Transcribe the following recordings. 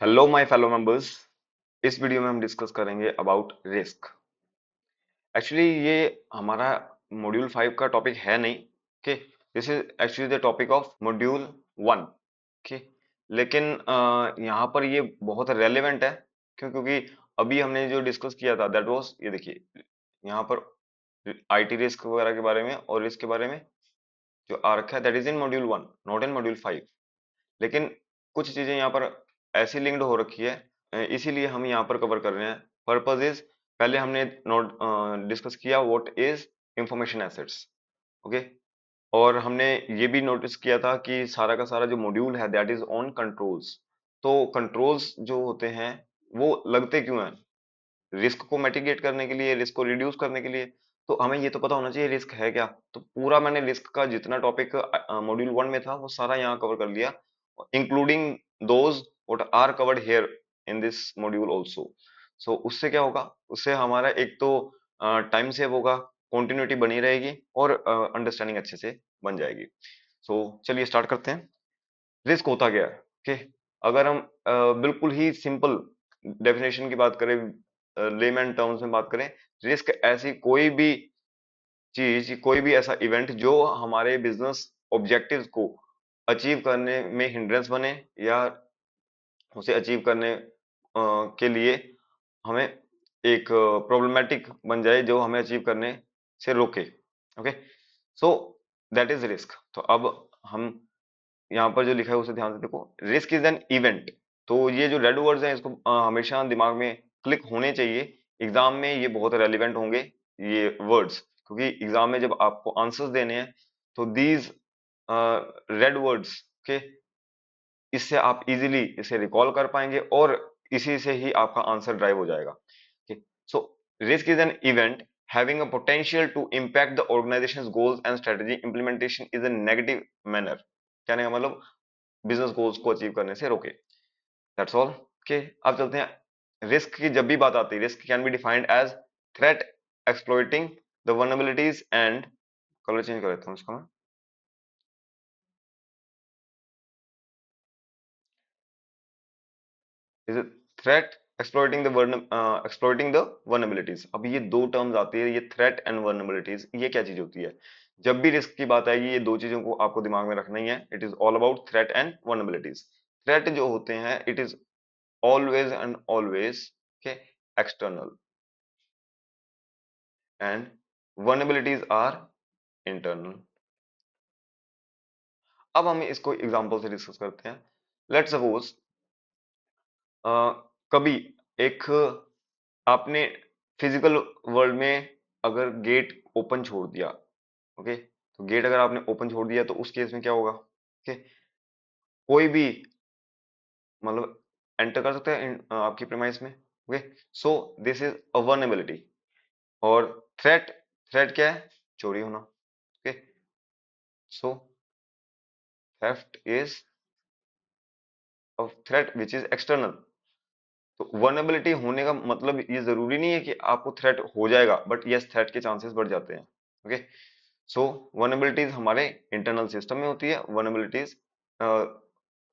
Hello my fellow members. इस video में हम डिस्कस करेंगे अबाउट रिस्क। एक्चुअली ये हमारा मॉड्यूल 5 का टॉपिक है नहीं। Okay, this is actually the topic of module 1। Okay, लेकिन यहाँ पर ये बहुत रेलेवेंट है। क्यों? क्योंकि अभी हमने जो डिस्कस किया था दैट वाज, ये देखिए यहाँ पर आईटी रिस्क वगैरह के बारे में और रिस्क के बारे में जो आ रखा है that is in module 1, not in module 5। लेकिन कुछ चीजें यहाँ पर ऐसी लिंक्ड हो रखी है, इसीलिए हम यहाँ पर कवर कर रहे हैं। पर्पज इज, पहले हमने नोट डिस्कस किया what is information assets. Okay, और हमने ये भी नोटिस किया था कि सारा का सारा जो मॉड्यूल है दैट इज ऑन कंट्रोल्स। तो कंट्रोल्स जो होते हैं वो लगते क्यों हैं? रिस्क को मिटिगेट करने के लिए, रिस्क को रिड्यूस करने के लिए। तो हमें ये तो पता होना चाहिए रिस्क है क्या। तो पूरा मैंने रिस्क का जितना टॉपिक मॉड्यूल 1 में था वो सारा यहाँ कवर कर लिया, including those what are covered here in this module also. So उससे क्या होगा, उससे हमारा एक तो टाइम सेव होगा, कंटिन्यूटी बनी रहेगी और अंडरस्टैंडिंग अच्छे से बन जाएगी। सो चलिए स्टार्ट करते हैं। रिस्क होता क्या है? ओके, अगर हम बिल्कुल ही सिंपल डेफिनेशन की बात करें, लेमैन टर्म्स में बात करें, रिस्क ऐसी कोई भी चीज, कोई भी ऐसा इवेंट जो हमारे बिजनेस ऑब्जेक्टिव्स को अचीव करने में हिंड्रेंस बने या उसे अचीव करने के लिए हमें एक प्रॉब्लमेटिक बन जाए, जो हमें अचीव करने से रोके। Okay, so that is risk. तो अब हम यहाँ पर जो लिखा है उसे ध्यान से देखो। Risk is an event. तो ये जो रेड वर्ड्स हैं इसको हमेशा दिमाग में क्लिक होने चाहिए। एग्जाम में ये बहुत रेलिवेंट होंगे ये वर्ड्स, क्योंकि एग्जाम में जब आपको आंसर्स देने हैं तो दीज रेड वर्ड्स के इससे आप इजीली इसे रिकॉल कर पाएंगे और इसी से ही आपका आंसर ड्राइव हो जाएगा। So risk is an event having a potential to impact the organization's goals and strategy implementation is a negative manner। कहने का मतलब बिजनेस गोल्स को अचीव करने से रोके। That's all. ओके, अब चलते हैं। रिस्क की जब भी बात आती है, risk can be defined as threat exploiting the vulnerabilities and, colour change कर देता हूँ इसका मैं, is threat exploiting the exploiting the vulnerabilities. अब ये दो टर्म्स आती है, ये थ्रेट एंड वल्नरेबिलिटीज, ये क्या चीज होती है? जब भी रिस्क की बात आएगी ये दो चीजों को आपको दिमाग में रखना ही है। It is all about threat and vulnerabilities. Threat जो होते हैं it is always and always, okay, external, and vulnerabilities are internal। अब हम इसको एग्जांपल से डिस्कस करते हैं। लेट सपोज कभी एक आपने फिजिकल वर्ल्ड में अगर गेट ओपन छोड़ दिया, ओके, तो गेट अगर आपने ओपन छोड़ दिया तो उस केस में क्या होगा? ओके, कोई भी मतलब एंटर कर सकता है आपकी प्रेमाइस में। Okay, so this is a vulnerability। और थ्रेट, थ्रेट क्या है? चोरी होना। Okay, so theft is a threat which is external. तो वनएबिलिटी होने का मतलब ये जरूरी नहीं है कि आपको थ्रेट हो जाएगा, बट यस थ्रेट के चांसेस बढ़ जाते हैं। ओके, सो वनएबिलिटीज हमारे इंटरनल सिस्टम में होती है, वनएबिलिटीज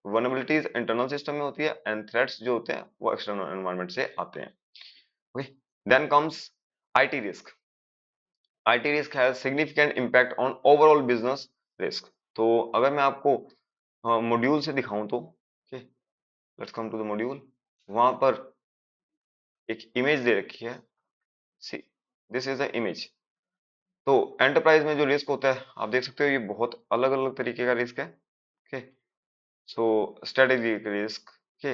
वनएबिलिटीज इंटरनल सिस्टम में होती है एंड थ्रेट्स जो होते हैं वो एक्सटर्नल एनवायरनमेंट से आते हैं। Okay, then comes IT risk. IT risk has significant impact on overall business risk. तो अगर मैं आपको मॉड्यूल से दिखाऊं तो, okay, let's come to the module. वहां पर एक इमेज दे रखी है, see this is the image. तो एंटरप्राइज में जो रिस्क होता है आप देख सकते हो, ये बहुत अलग अलग तरीके का रिस्क है। ओके, सो स्ट्रेटेजिक रिस्क, ओके,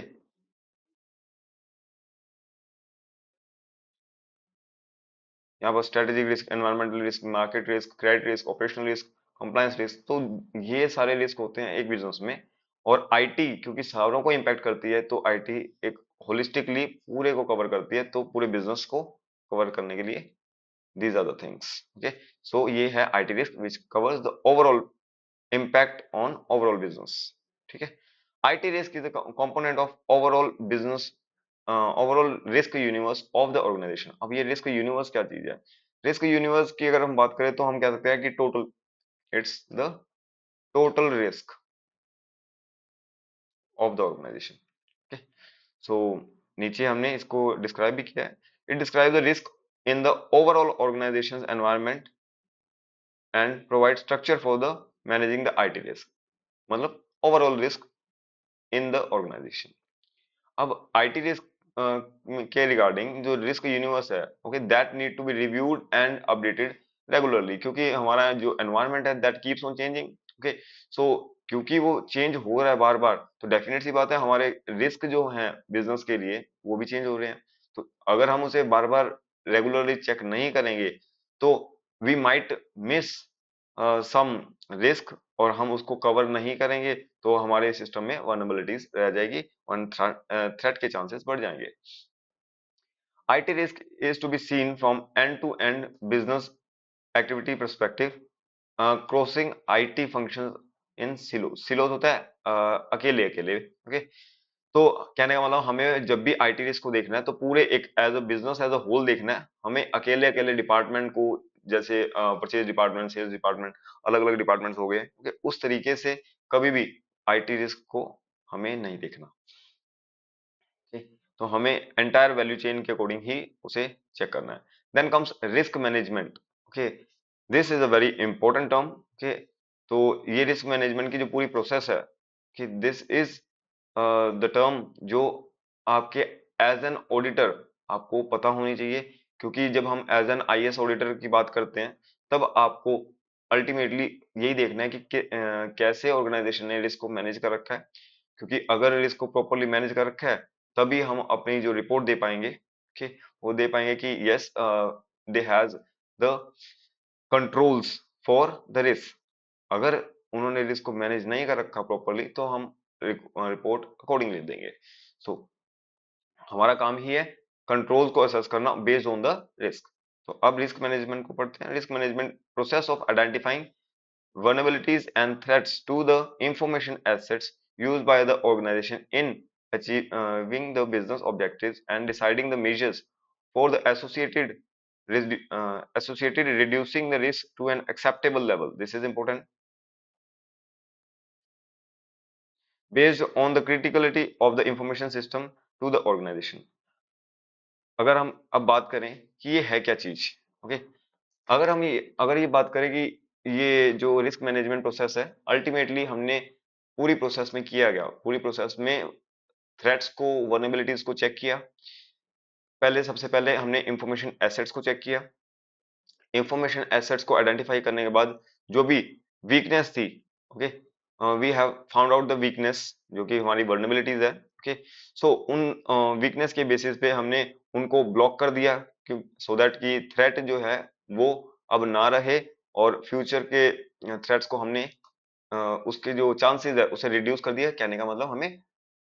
यहाँ पर strategic risk, environmental risk, market risk, credit risk, operational risk, compliance risk. तो ये सारे रिस्क होते हैं एक बिजनेस में। और आईटी क्योंकि सारों को इम्पैक्ट करती है तो आईटी एक होलिस्टिकली पूरे को कवर करती है, तो पूरे बिजनेस को कवर करने के लिए these are the things। okay, so ये है IT risk which covers the overall impact on overall business। ठीक है, IT risk is a component of overall business, overall risk universe of the organization। अब ये risk universe क्या चीज है? Risk universe की अगर हम बात करें तो हम कह सकते हैं कि total, it's the total risk of the organisation. So नीचे हमने इसको डिस्क्राइब भी किया है। It describe the risk in the overall organisation environment and provide structure for the managing the IT risk, मतलब overall risk in the organisation. अब IT risk के regarding जो रिस्क यूनिवर्स है, okay, that need to be reviewed and updated regularly, क्योंकि हमारा जो environment है that keeps on changing, okay. So क्योंकि वो चेंज हो रहा है बार बार, तो डेफिनेट सी बात है हमारे रिस्क जो हैं बिजनेस के लिए वो भी चेंज हो रहे हैं। तो अगर हम उसे बार बार रेगुलरली चेक नहीं करेंगे तो we might miss some risk, और हम उसको कवर नहीं करेंगे तो हमारे सिस्टम में वल्नरेबिलिटीज रह जाएगी और थ्रेट के चांसेस बढ़ जाएंगे। IT risk is to be seen from end-to-end business activity perspective, crossing IT functions in silos। silos होता है अकेले अकेले, ओके। तो कहने का मतलब हमें जब भी आईटी रिस्क को देखना है तो पूरे एक as a business as a whole देखना है, हमें अकेले अकेले डिपार्टमेंट को, जैसे परचेज डिपार्टमेंट, सेल्स डिपार्टमेंट, अलग अलग डिपार्टमेंट्स हो गए, ओके, उस तरीके से कभी भी आईटी रिस्क को हमें नहीं देखना, ठीक। तो हमें एंटायर वैल्यू चेन के अकॉर्डिंग ही उसे चेक करना है। Then comes risk management, okay, this is a very important term, okay. तो ये रिस्क मैनेजमेंट की जो पूरी प्रोसेस है, कि दिस इज द टर्म जो आपके एज एन ऑडिटर आपको पता होनी चाहिए, क्योंकि जब हम एज एन आईएएस ऑडिटर की बात करते हैं तब आपको अल्टीमेटली यही देखना है कि कैसे ऑर्गेनाइजेशन ने रिस्क को मैनेज कर रखा है, क्योंकि अगर रिस्क को प्रॉपरली मैनेज कर रखा है तभी हम अपनी जो रिपोर्ट दे पाएंगे, ओके, वो दे पाएंगे कि yes they has the controls for the risk. अगर उन्होंने रिस्क को मैनेज नहीं कर रखा प्रॉपरली तो हम रिपोर्ट अकॉर्डिंगली देंगे। सो हमारा काम ही है कंट्रोल को असेस करना बेस्ड ऑन द रिस्क। तो अब रिस्क मैनेजमेंट को पढ़ते हैं। Risk management process of identifying vulnerabilities and threats to the information assets used by the organization in achieving the business objectives and deciding the measures for the associated reducing the risk to an acceptable level. This is important based on the criticality of the information system to the organization। अगर हम अब बात करें कि ये है क्या चीज, ओके, अगर ये बात करें कि ये जो रिस्क मैनेजमेंट प्रोसेस है अल्टीमेटली हमने पूरी प्रोसेस में किया गया, पूरी प्रोसेस में थ्रेट्स को, वर्नेबिलिटीज को चेक किया। पहले सबसे पहले हमने इंफॉर्मेशन एसेट्स को चेक किया। इंफॉर्मेशन एसेट्स को आइडेंटिफाई करने के बाद जो भी वीकनेस थी, okay, we have found out the weakness जो कि हमारी वर्नेबिलिटीज है, ओके। सो उन वीकनेस के बेसिस पे हमने उनको ब्लॉक कर दिया, सो दैट कि थ्रेट जो है वो अब ना रहे, और फ्यूचर के थ्रेट्स को हमने उसके जो चांसेस है उसे रिड्यूस कर दिया। कहने का मतलब हमें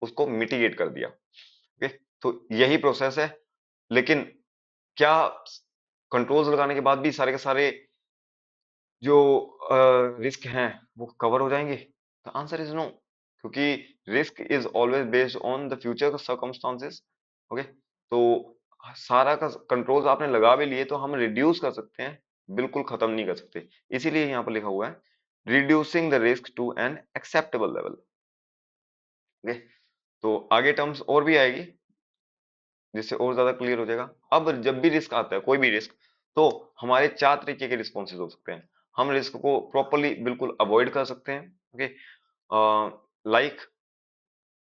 उसको मिटिगेट कर दिया, ओके। तो यही प्रोसेस है। लेकिन क्या कंट्रोल्स लगाने के बाद भी सारे के सारे जो रिस्क हैं वो कवर हो जाएंगे? द आंसर इज नो, क्योंकि risk is always based on the future circumstances, okay. तो सारा का कंट्रोल्स आपने लगा भी लिए तो हम रिड्यूस कर सकते हैं, बिल्कुल खत्म नहीं कर सकते। इसीलिए यहाँ पर लिखा हुआ है reducing the risk to an acceptable level, okay. तो आगे टर्म्स और भी आएगी जिससे और ज्यादा क्लियर हो जाएगा। अब जब भी रिस्क आता है, कोई भी रिस्क, तो हमारे चार तरीके के रिस्पॉन्सेज हो सकते हैं। हम रिस्क को प्रॉपरली बिल्कुल अवॉइड कर सकते हैं, ओके। लाइक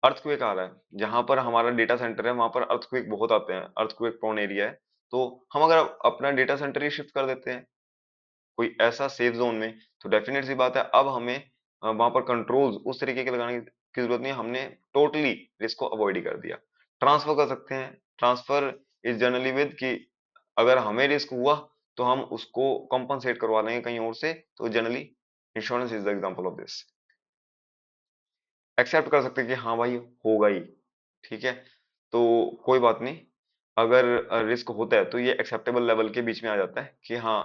अर्थक्वेक आ रहा है, जहां पर हमारा डेटा सेंटर है वहां पर अर्थक्वेक बहुत आते हैं, अर्थक्वेक प्रोन एरिया है, तो हम अगर अपना डेटा सेंटर ही शिफ्ट कर देते हैं कोई ऐसा सेफ जोन में, तो डेफिनेट सी बात है अब हमें वहां पर कंट्रोल्स उस तरीके के लगाने की जरूरत नहीं है, हमने टोटली रिस्क को अवॉइड ही कर दिया। ट्रांसफर कर सकते हैं। ट्रांसफर इज जनरली विद कि अगर हमें रिस्क हुआ तो हम उसको कॉम्पनसेट करवा लेंगे कहीं और से, तो generally insurance is the example of this. Accept कर सकते हैं कि हाँ भाई होगा ही, ठीक है, तो कोई बात नहीं। अगर रिस्क होता है तो ये एक्सेप्टेबल लेवल के बीच में आ जाता है कि हाँ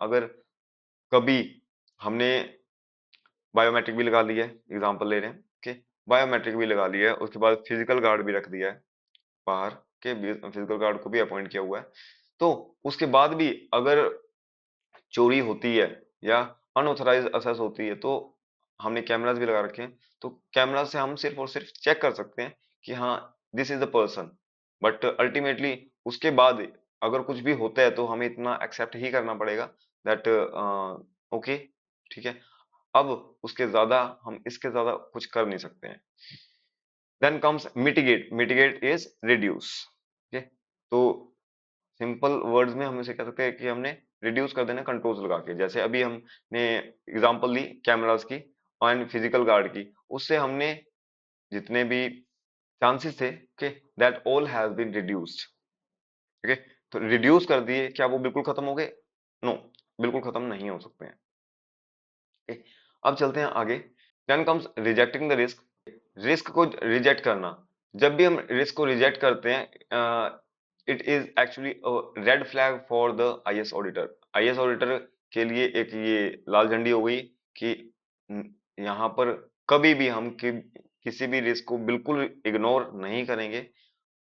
अगर कभी हमने बायोमेट्रिक भी लगा लिया है, एग्जांपल ले रहे हैं कि बायोमेट्रिक भी लगा लिया है, उसके बाद फिजिकल गार्ड भी रख दिया है, बाहर के फिजिकल गार्ड को भी अपॉइंट किया हुआ है, तो उसके बाद भी अगर चोरी होती है या अनऑथराइज असेस होती है तो हमने कैमरास भी लगा रखे हैं, तो कैमरा से हम सिर्फ और सिर्फ चेक कर सकते हैं कि हाँ this is the person, but ultimately उसके बाद अगर कुछ भी होता है तो हमें इतना एक्सेप्ट ही करना पड़ेगा दैट ओके, ठीक है, अब उसके ज्यादा हम इसके ज्यादा कुछ कर नहीं सकते हैं। Then comes mitigate, mitigate is reduce, ठीक है। तो सिंपल वर्ड्स में हम इसे कह सकते हैं कि हमने रिड्यूस कर देना कंट्रोल्स लगा के, जैसे अभी हमने एग्जांपल ली कैमरास की एंड फिजिकल गार्ड की, उससे हमने जितने भी चांसेस थे कि that all has been reduced, ठीक है। तो रिड्यूस कर दिए, क्या वो बिल्कुल खत्म हो गए? नो, बिल्कुल खत्म नहीं हो सकते हैं। okay? अब चलते हैं आगे। Then comes rejecting the risk, risk को रिजेक्ट करना। जब भी हम रिस्क को रिजेक्ट करते हैं, it is actually red flag for the IAS auditor. IAS auditor के लिए एक ये लाल झंडी हो गई कि यहाँ पर कभी भी हम किसी भी रिस्क को बिल्कुल इग्नोर नहीं करेंगे।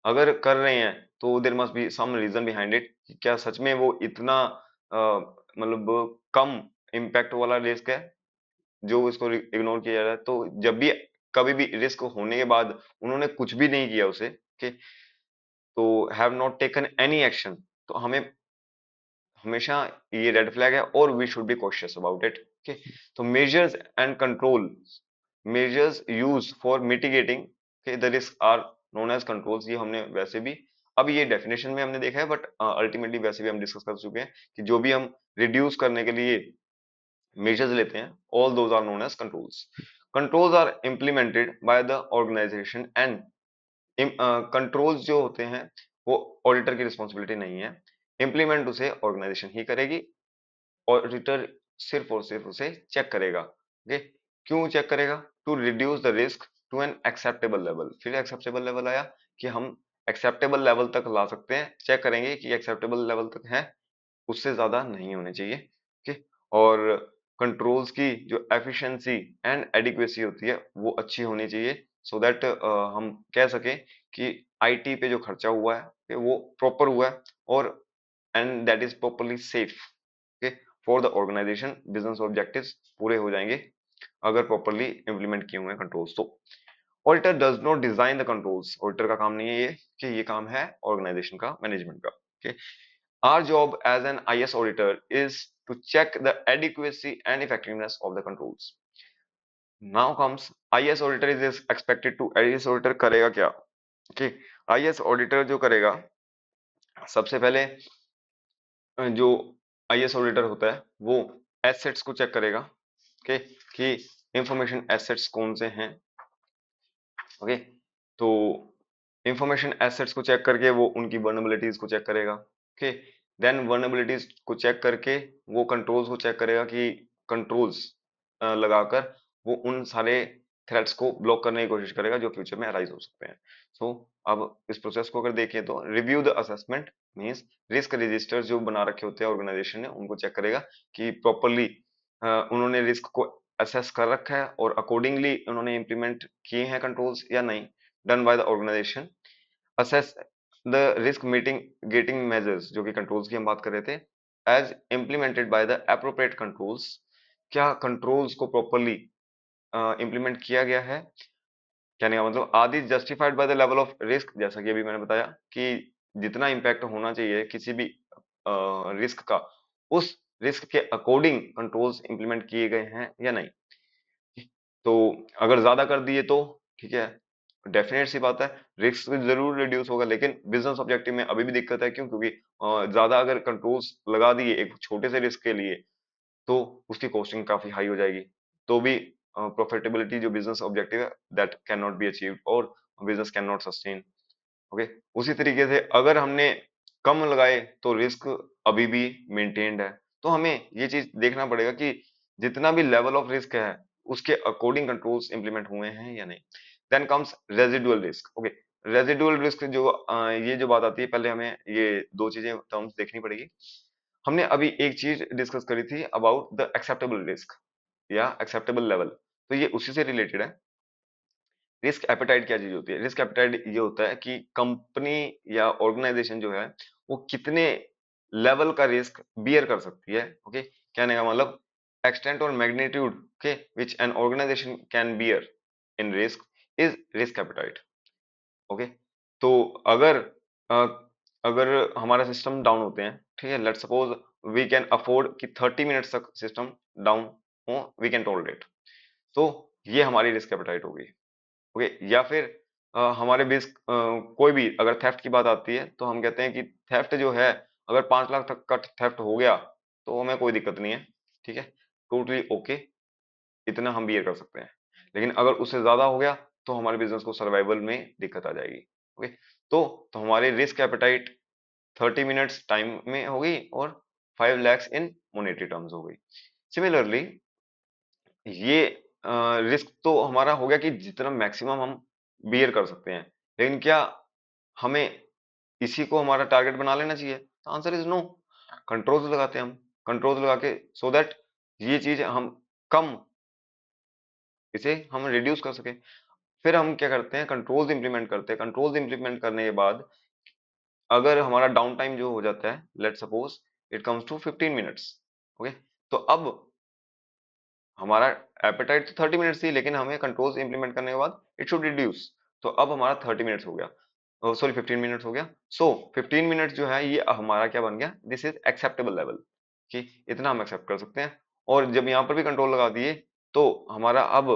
अगर कर रहे हैं तो there must be some reason behind it, क्या सच में वो इतना मतलब कम इम्पैक्ट वाला रिस्क है जो इसको इग्नोर किया जा रहा है। तो जब भी कभी भी रिस्क होने के बाद उन्होंने कुछ भी नहीं किया उसे, कि तो have not taken any action, तो हमें हमेशा ये रेड फ्लैग है और we should be cautious about it. Okay, तो measures and control, measures use for mitigating the risk are known as controls. ये हमने वैसे भी अब ये डेफिनेशन में हमने देखा है, बट अल्टीमेटली वैसे भी हम डिस्कस कर चुके हैं कि जो भी हम रिड्यूस करने के लिए measures लेते हैं, all those are known as controls. Controls are implemented by the organization and controls जो होते हैं वो ऑडिटर की रिस्पॉन्सिबिलिटी नहीं है, इम्प्लीमेंट उसे ऑर्गेनाइजेशन ही करेगी। ऑडिटर सिर्फ और सिर्फ उसे चेक करेगा। ओके, क्यों चेक करेगा? To reduce the risk to an acceptable level. फिर एक्सेप्टेबल लेवल आया कि हम एक्सेप्टेबल लेवल तक ला सकते हैं, चेक करेंगे कि एक्सेप्टेबल लेवल तक है, उससे ज्यादा नहीं होने चाहिए। ओके, और कंट्रोल्स की जो एफिशिएंसी एंड एडिक्वेसी होती है वो अच्छी होनी चाहिए, सो दैट हम कह सकें कि आईटी पे जो खर्चा हुआ है कि वो प्रॉपर हुआ है, और and that is properly safe for the organisation. Business objectives पूरे हो जाएंगे अगर प्रॉपरली इंप्लीमेंट किए हुए हैं कंट्रोल्स। तो auditor does not design the controls, auditor का काम नहीं है ये, कि ये काम है ऑर्गेनाइजेशन का, मैनेजमेंट का। Okay, our job as an IS auditor is to check the adequacy and effectiveness of the controls. Now comes IS auditor is expected to, IS auditor करेगा क्या? Okay, IS auditor जो करेगा, सबसे पहले जो IS auditor होता है वो एसेट्स को चेक करेगा, ओके, कि इंफॉर्मेशन एसेट्स कौन से हैं। ओके, तो इंफॉर्मेशन एसेट्स को चेक करके वो उनकी वर्नेबिलिटीज को चेक करेगा। ओके, देन वर्नेबिलिटीज को चेक करके वो कंट्रोल्स को चेक करेगा कि कंट्रोल्स लगाकर वो उन सारे थ्रेट्स को ब्लॉक करने की कोशिश करेगा जो फ्यूचर में अराइज हो सकते हैं। सो अब इस प्रोसेस को अगर देखें तो review the assessment means risk registers जो बना रखे होते हैं ऑर्गेनाइजेशन ने, उनको चेक करेगा कि प्रॉपरली उन्होंने रिस्क को असेस कर रखा है और अकॉर्डिंगली उन्होंने इंप्लीमेंट किए हैं कंट्रोल्स या नहीं, done by the organisation. Assess the risk mitigating measures, जो कि कंट्रोल्स की हम बात कर रहे थे, as implemented by the appropriate controls, क्या कंट्रोल्स को प्रॉपरली इम्प्लीमेंट किया गया है। कहने का मतलब आदि justified by the level of risk, जैसा कि अभी मैंने बताया कि जितना इम्पैक्ट होना चाहिए किसी भी रिस्क का, उस रिस्क के अकॉर्डिंग कंट्रोल्स इंप्लीमेंट किए गए हैं या नहीं। तो अगर ज्यादा कर दिए तो ठीक है, डेफिनेट सी बात है रिस्क जरूर रिड्यूस होगा, लेकिन बिजनेस ऑब्जेक्टिव में अभी भी दिक्कत है। क्यों? क्योंकि ज्यादा अगर कंट्रोल्स लगा दिए एक छोटे से रिस्क के लिए तो उसकी कॉस्टिंग काफी हाई हो जाएगी, तो भी प्रॉफिटेबिलिटी जो बिजनेस ऑब्जेक्टिव है that can not be achieved और business can not sustain. Okay, उसी तरीके से अगर हमने कम लगाए तो रिस्क अभी भी मेंटेन्ड है। तो हमें ये चीज देखना पड़ेगा कि जितना भी लेवल ऑफ रिस्क है उसके अकॉर्डिंग कंट्रोल्स इंप्लीमेंट हुए हैं या नहीं। Then comes residual risk. Okay, residual risk जो ये जो बात आती है, पहले हमें ये दो चीजें टर्म्स देखनी पड़ेगी। हमने अभी एक चीज डिस्कस करी थी अबाउट द एक्सेप्टेबल रिस्क या एक्सेप्टेबल लेवल, तो ये उसी से रिलेटेड है। रिस्क एपेटाइट क्या चीज होती है? रिस्क एपेटाइट ये होता है कि कंपनी या ऑर्गेनाइजेशन जो है वो कितने लेवल का रिस्क बियर कर सकती है। ओके, कहने का मतलब एक्सटेंट और मैग्नीट्यूड के which an organisation can bear in risk is risk appetite. Okay, तो अगर अ, अगर हमारा सिस्टम डाउन होते हैं, ठीक है, let's suppose we can afford कि 30 मिनट्स तक सिस्टम डाउन हो, वी कैन टॉलरेट, तो ये हमारी रिस्क एपेटाइट होगी। ओके, या फिर हमारे बीच कोई भी अगर थेफ्ट की बात आती है तो हम कहते हैं कि थेफ्ट जो है, अगर 5 लाख तक का थेफ्ट हो गया तो हमें कोई दिक्कत नहीं है, ठीक है, टोटली ओके, इतना हम बियर कर सकते हैं। लेकिन अगर उससे ज्यादा हो गया तो हमारे बिजनेस को सर्वाइवल में दिक्कत आ जाएगी। ओके, तो हमारी रिस्क एपेटाइट 30 मिनट्स टाइम में होगी और 5 lakhs इन मोनेटरी टर्म्स हो गई। सिमिलरली ये रिस्क तो हमारा हो गया कि जितना मैक्सिमम हम बियर कर सकते हैं, लेकिन क्या हमें इसी को हमारा टारगेट बना लेना चाहिए? Answer is no. कंट्रोल्स लगाते हैं हम, कंट्रोल्स लगा के सो दैट ये चीज हम कम, इसे हम रिड्यूस कर सके। फिर हम क्या करते हैं, कंट्रोल्स इंप्लीमेंट करते हैं। कंट्रोल्स इंप्लीमेंट करने के बाद अगर हमारा डाउन टाइम जो हो जाता है, let suppose it comes to 15 minutes, okay, तो अब हमारा एपेटाइट तो 30 मिनट्स थी, लेकिन हमें कंट्रोल्स इंप्लीमेंट करने के बाद इट शुड रिड्यूस, तो अब हमारा 30 मिनट्स हो गया, सॉरी 15 मिनट्स हो गया। सो 15 मिनट्स जो है ये हमारा क्या बन गया, दिस इज एक्सेप्टेबल लेवल, कि इतना हम एक्सेप्ट कर सकते हैं। और जब यहाँ पर भी कंट्रोल लगा दिए तो हमारा अब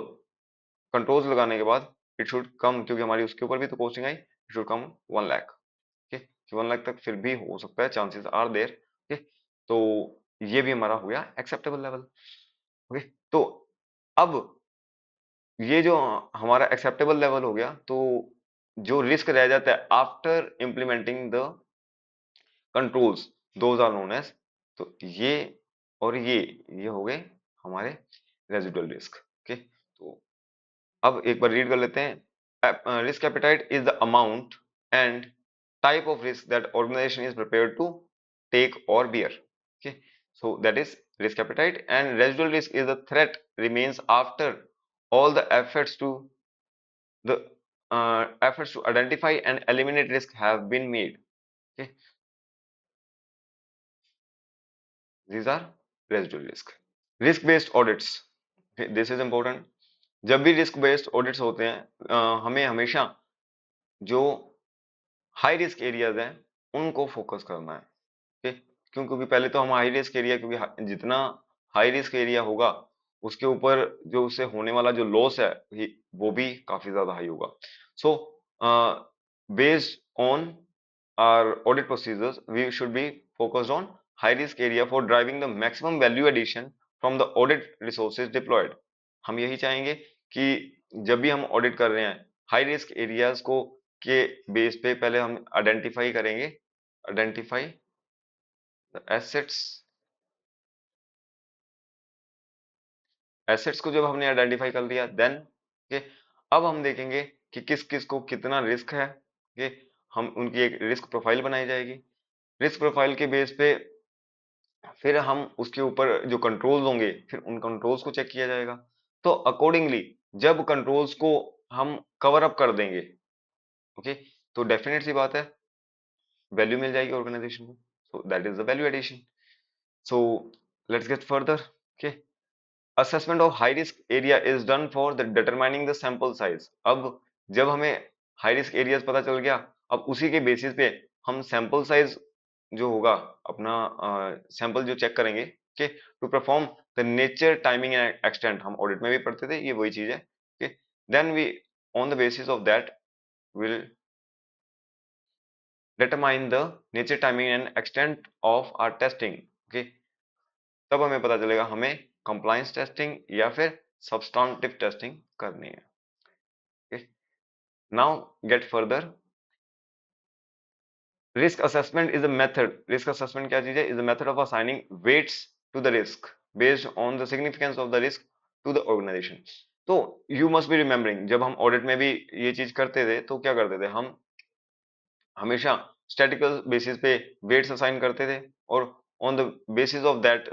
कंट्रोल्स लगाने के बाद इट शुड कम, क्योंकि हमारी उसके ऊपर भी तो costing I, it should come 1 lakh. Okay, 1 lakh तक फिर भी हो सकता है, चांसेस आर देयर। ओके, तो ये भी हमारा हो गया एक्सेप्टेबल लेवल। ओके, तो अब ये जो हमारा एक्सेप्टेबल लेवल हो गया, तो जो रिस्क रह जाता है after implementing the controls, those are known as, तो ये और ये हो गए हमारे रेजिडुअल रिस्क। ओके, तो अब एक बार रीड कर लेते हैं। Risk appetite is the amount and type of risk that organisation is prepared to take और bear. Okay, so that is risk appetite, and residual risk is the threat remains after all the efforts to identify and eliminate risk have been made. Okay, these are residual risk. Risk based audits, okay, this is important। जब भी risk based audits होते हैं, हमें हमेशा जो high risk areas हैं उनको focus करना है। ओके, क्यों? क्योंकि पहले तो हम हाई रिस्क एरिया, क्योंकि जितना हाई रिस्क एरिया होगा उसके ऊपर जो उससे होने वाला जो लॉस है वो भी काफी ज्यादा हाई होगा। So based on our audit procedures we should be focused on high risk area for driving the maximum value addition from the audit resources deployed. हम यही चाहेंगे कि जब भी हम ऑडिट कर रहे हैं, हाई रिस्क एरियाज को के बेस पे पहले हम आइडेंटिफाई करेंगे, आइडेंटिफाई एसेट्स। एसेट्स को जब हमने आइडेंटिफाई कर लिया, देन ओके, अब हम देखेंगे कि किस किस को कितना रिस्क है। ओके, हम उनकी एक रिस्क प्रोफाइल बनाई जाएगी। रिस्क प्रोफाइल के बेस पे फिर हम उसके ऊपर जो कंट्रोल्स होंगे, फिर उन कंट्रोल्स को चेक किया जाएगा। तो अकॉर्डिंगली जब कंट्रोल्स को हम कवर अप कर देंगे, ओके, तो डेफिनेट सी बात है वैल्यू मिल जाएगी ऑर्गेनाइजेशन को। So that is the value addition. So let's get further. Okay, assessment of high risk area is done for the determining the sample size। अब जब हमें हाई रिस्क एरियाज पता चल गया, अब उसी के बेसिस पे हम सैंपल साइज जो होगा अपना सैंपल जो चेक करेंगे कि to perform the nature timing and extent, हम ऑडिट में भी पढ़ते थे, ये वही चीज है। Okay, then we on the basis of that will determine the nature timing and extent of our testing। Okay, तब हमें पता चलेगा हमें कंप्लायंस टेस्टिंग या फिर सब्सटेंटिव टेस्टिंग करनी है। Okay, now get further. Risk assessment is a method, risk assessment क्या चीज है? Is a method of assigning weights to the risk based on the significance of the risk to the organisation. तो you must be remembering, जब हम audit में भी ये चीज करते थे तो क्या करते थे, हम हमेशा स्टैटिकल बेसिस पे वेट्स असाइन करते थे, और on the basis of that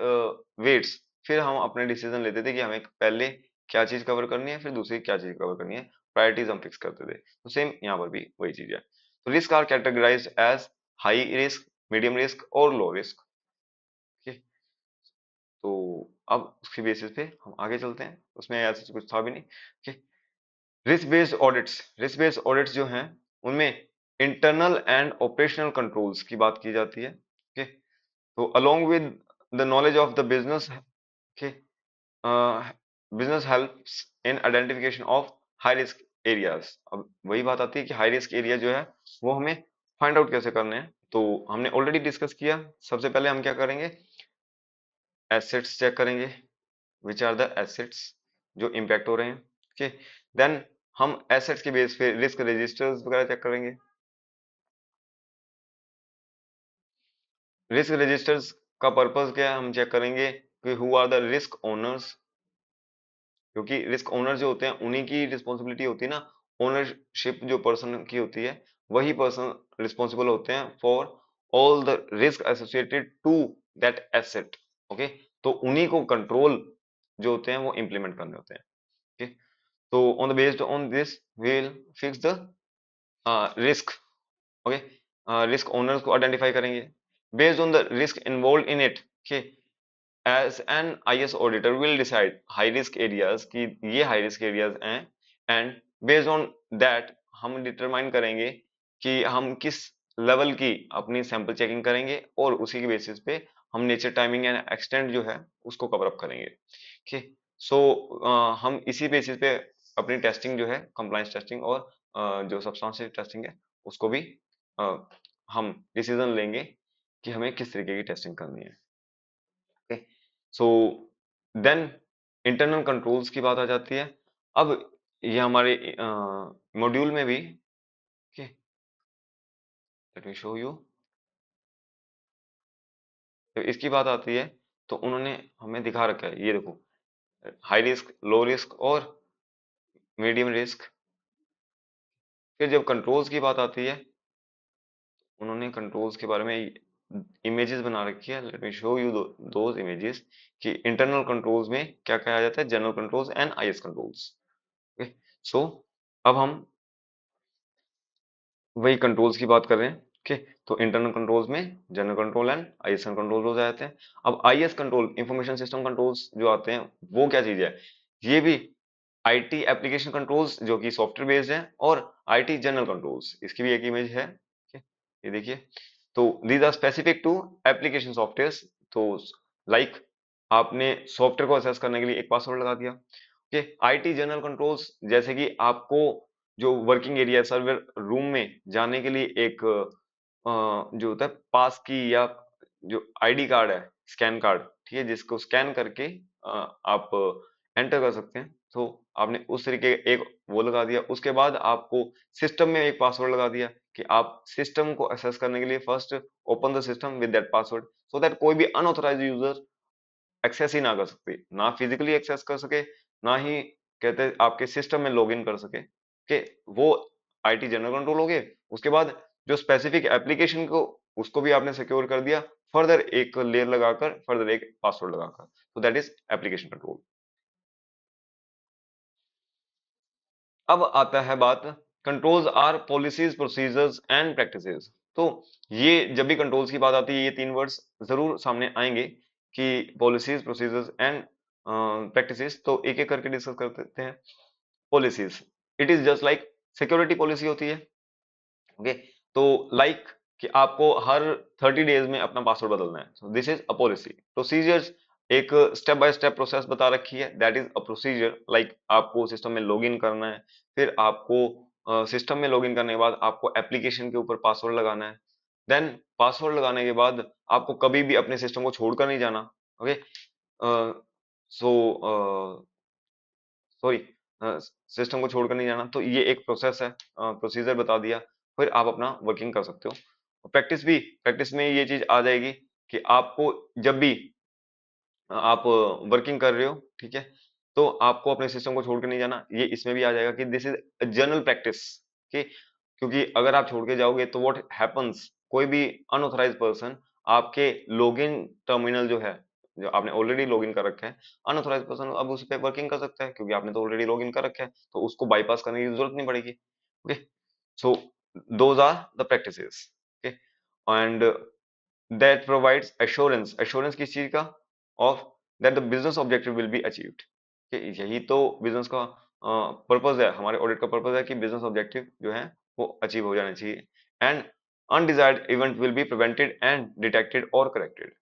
weights फिर हम अपने डिसीजन लेते थे कि हमें पहले क्या चीज कवर करनी है, फिर दूसरी क्या चीज कवर करनी है, प्रायोरिटीज हम फिक्स करते थे। तो सेम यहाँ पर भी वही चीज है। तो risk are categorised as high risk, medium risk और लो रिस्क। ठीक है, तो अब उसके बेसिस पे हम आगे चलते हैं, उसमें ऐसा कुछ था भी नहीं। ठीक, risk based audits, risk based audits जो हैं उनमें इंटरनल एंड ऑपरेशनल कंट्रोल्स की बात की जाती है। ओके, तो along with the knowledge of the business, okay, business helps in identification of high risk areas. अब वही बात आती है कि हाई रिस्क एरिया जो है वो हमें फाइंड आउट कैसे करने हैं। तो हमने ऑलरेडी डिस्कस किया, सबसे पहले हम क्या करेंगे, एसेट्स चेक करेंगे, विच आर द एसेट्स जो इम्पैक्ट हो रहे हैं। ओके, देन हम एसेट्स के बेस पे रिस्क रजिस्टर्स वगैरह चेक करेंगे। रिस्क रजिस्टर्स का पर्पस क्या है, हम चेक करेंगे कि who are the risk owners, क्योंकि रिस्क ओनर जो होते हैं उन्हीं की रिस्पॉन्सिबिलिटी होती है ना, ओनरशिप जो पर्सन की होती है वही पर्सन रिस्पॉन्सिबल होते हैं for all the risk associated to that asset. Okay, तो उन्हीं को कंट्रोल जो होते हैं वो इम्प्लीमेंट करने होते हैं। ओके, तो on the based on this will fix the risk. Okay, risk owners को आइडेंटिफाई करेंगे based on the risk involve in it. Okay, as an IS auditor will decide high risk areas कि ये high risk areas हैं, and based on that हम determine करेंगे कि हम किस लेवल की अपनी सैंपल चेकिंग करेंगे और उसी के बेसिस पे हम नेचर टाइमिंग एंड एक्सटेंट जो है उसको कवर अप करेंगे। ओके, सो हम इसी बेसिस पे अपनी टेस्टिंग जो है कंप्लायंस टेस्टिंग और जो सब्सटेंशियल टेस्टिंग है उसको भी हम डिसीजन लेंगे कि हमें किस तरीके की टेस्टिंग करनी है। Okay, so then internal controls की बात आ जाती है। अब ये हमारे मॉड्यूल में भी, okay, late me show you, तो इसकी बात आती है तो उन्होंने हमें दिखा रखा है, ये देखो, हाई रिस्क, लो रिस्क और मीडियम रिस्क। फिर जब कंट्रोल्स की बात आती है उन्होंने कंट्रोल्स के बारे में इमेजेस बना रखी है, let me show you those images कि इंटरनल कंट्रोल्स में क्या कहा जाता है, general controls and IS controls. Okay, so अब हम वही कंट्रोल्स की बात कर रहे हैं। ओके, तो इंटरनल कंट्रोल्स में general control and IS control हो जाते हैं। अब IS control, information system controls जो आते हैं वो क्या चीज है, ये भी आईटी एप्लीकेशन कंट्रोल्स जो कि सॉफ्टवेयर बेस्ड है, और आईटी जनरल कंट्रोल्स, इसकी भी एक इमेज है। ओके, ये देखिए, तो these are specific to application software. तो लाइक आपने सॉफ्टवेयर को असेस करने के लिए एक पासवर्ड लगा दिया। ओके, आईटी जनरल कंट्रोल्स जैसे कि आपको जो वर्किंग एरिया सर्वर रूम में जाने के लिए एक जो होता है पास की या जो आईडी कार्ड है, स्कैन कार्ड, ठीक है, जिसको स्कैन करके आप एंटर कर सकते हैं। तो आपने उस तरीके एक वो लगा दिया, उसके बाद आपको सिस्टम में एक पासवर्ड लगा दिया कि आप सिस्टम को एक्सेस करने के लिए first open the system with that password, so that कोई भी अनऑथराइज्ड यूजर एक्सेस ही ना कर सकते, ना फिजिकली एक्सेस कर सके, ना ही कहते आपके सिस्टम में लॉगिन कर सके। कि वो आईटी जनरल कंट्रोल हो गए। उसके बाद जो स्पेसिफिक एप्लीकेशन को उसको भी आपने सिक्योर कर दिया, फर्दर एक लेयर लगाकर, फर्दर एक पासवर्ड लगाकर, तो दैट इज एप्लीकेशन कंट्रोल। अब आता है बात, controls are policies, procedures and practices. तो ये जब भी कंट्रोल्स की बात आती है ये तीन वर्ड्स जरूर सामने आएंगे कि पॉलिसीज, प्रोसीजर्स एंड प्रैक्टिसेस। तो एक एक करके डिस्कस करते हैं। Policies, it is just like security policy होती है। ओके, तो लाइक कि आपको हर 30 डेज में अपना पासवर्ड बदलना है, so this is a policy. Procedures, एक स्टेप बाय स्टेप प्रोसेस बता रखी है, that is a procedure. Like आपको सिस्टम में लॉगिन करना है, फिर आपको सिस्टम में लॉगिन करने के बाद आपको एप्लीकेशन के ऊपर पासवर्ड लगाना है, देन पासवर्ड लगाने के बाद आपको कभी भी अपने सिस्टम को छोड़कर नहीं जाना। ओके, सो सॉरी, सिस्टम को छोड़कर नहीं जाना, तो ये एक प्रोसेस है, प्रोसीजर बता दिया, फिर आप अपना वर्किंग कर सकते हो। प्रैक्टिस भी, प्रैक्टिस में ये चीज आ जाएगी कि आपको जब भी आप वर्किंग कर रहे हो, ठीक है, तो आपको अपने सिस्टम को छोड़ के नहीं जाना, ये इसमें भी आ जाएगा कि दिस इज जनरल प्रैक्टिस। कि क्योंकि अगर आप छोड़ के जाओगे तो व्हाट हैपेंस, कोई भी अनऑथराइज्ड पर्सन आपके लॉगिन टर्मिनल जो है, जो आपने ऑलरेडी लॉगिन कर रखा है, अनऑथराइज्ड पर्सन अब उस पे वर्किंग कर सकता है, क्योंकि आपने तो ऑलरेडी लॉगिन कर रखा है, तो उसको बाईपास करने की जरूरत नहीं पड़ेगी। Okay, so those are the practices. Okay, and that provides assurance, assurance किस चीज का, of that the business objective will be achieved। कि यही तो बिजनेस का पर्पस है, हमारे ऑडिट का पर्पस है कि बिजनेस ऑब्जेक्टिव जो है वो अचीव हो जाने चाहिए। and undesired event will be prevented and detected or corrected.